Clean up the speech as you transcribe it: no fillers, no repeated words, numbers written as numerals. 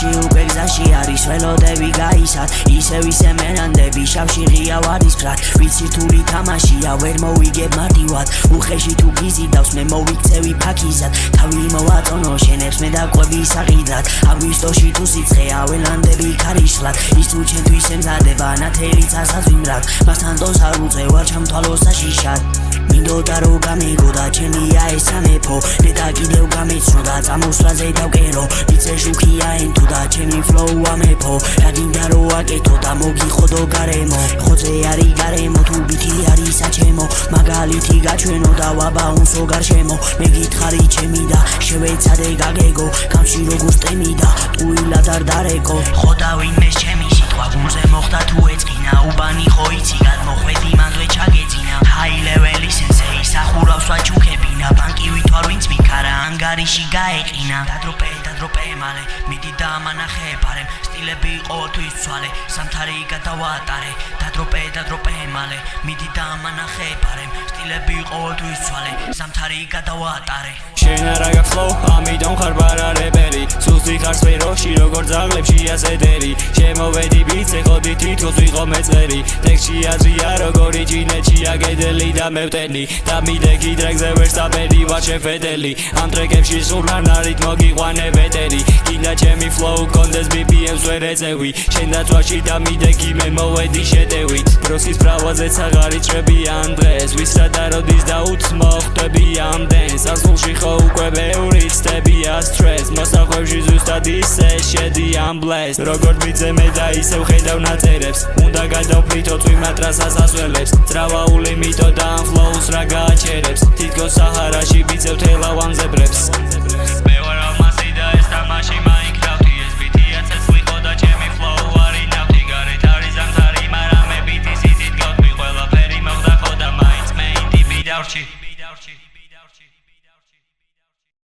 გზაში უკვე გზაში არის ველოდები გაისად ისევ ისე მენანდები შავში ღია ვარისფრად ვიცი რთული თამაშია ვერ მოვიგებ მარტივად უხეში თუ გიზიდავს მე მოვიქცევი ფაქიზად თავი მოვაწონო შენებს მე დაყვები საყიდად აგვისტოში თუ სიცხეა ველანდები ქარიშლად ის თუ ჩემთვის ემზადება ნათელი წასაძვიმრად მასთან ტონს არ უწევარ ჩამთვალო საშიშად მინდოდა რომ გამიგოდა ჩემია ეს სამეფო ნეტა კიდევ გამიცნო და წამოსვლაზე დავკერო ვიცე შუქია ენთო და ჩემი ფლოუ ამეფო რაგინდა რომ აკეთო და მოგიხოდო გარემო ხოძე არის გარემო თუ ბითი არის საჩემო მაგალითი გაჩვენო და ვაბაუნსო გარშემო მე გითხარი ჩემი და შევეცადე გაგეგო გამში როგორც ტემი და ტყუილად არ დარეკო ხო და ვინმეს ჩემი სიტყვა გუნზე მოხდა თუ ეწყინა უბანი ხო იცი გადმოხვედი მანდვე ჩაგეძინა ჰაი ლეველი სენსეი სახურავს ვაჩუქებინა ბანკი ვითვარ ვინც მიქარა ანგარიში გაეყინა დადროპე მალე მიდი და ამანახე პარემ სტილები ყოველთვის ცვალე სამთარი გადავატარე დადროპე მალე მიდი და ამანახე პარემ სტილები ყოველთვის ცვალე სამთარი გადავატარე შენ არა გაქვს flow ამიტომ ხარ ბარარებერი სულსი ხარ სფეროში როგორ ძაღლებში ასედერი შემოვედი ბიცე ხოდი თითქოს ვიყო მეწერი ტექსტში აზრია როგორი ჭინეთშია გედელი და მევტენი და მიდეგი ტრეკზე ვერ სტაბერი ვარ შეფედელი ამ ტრეკებში სულთან არით მოგიყვანე ბეტერი კიდე ჩემი flow კონდეს BPM-ს ვერ ეწევი შენ დაწვაში და მიდეგი მე მოვედი შეტევით დროსის ფრავაზეც აღარ იჭრებიან დღეს ვისა და როდის დაუცმო ხვდები ამდენს ასულში ხო უკვე ბევრი ცდებია სტრეს მოსახვევში ზუსტად ისე შედი ამ ბლეს როგორ მიწემე და ისევ ხედავ ნაწერებს უნდა გადავფრითო წვიმატრას ასასველებს ძრავაული მიტო და ამ ფლოუს რა გააჩერებს თითქოს საჰარაში ბიცევ თელავან ზებრებს მე ვარ ალმასი და ეს თამაში მაინკრაფტი ეს ბიტია ცეცხლი ხო და ჩემი ფლოუ არის ნავთი გარეთ არის ზამთარი მაგრამ მე ბიტის იცით გავთვლი ყველაფერი მოხდა ხო და მაინც მე ინტი ბიდავში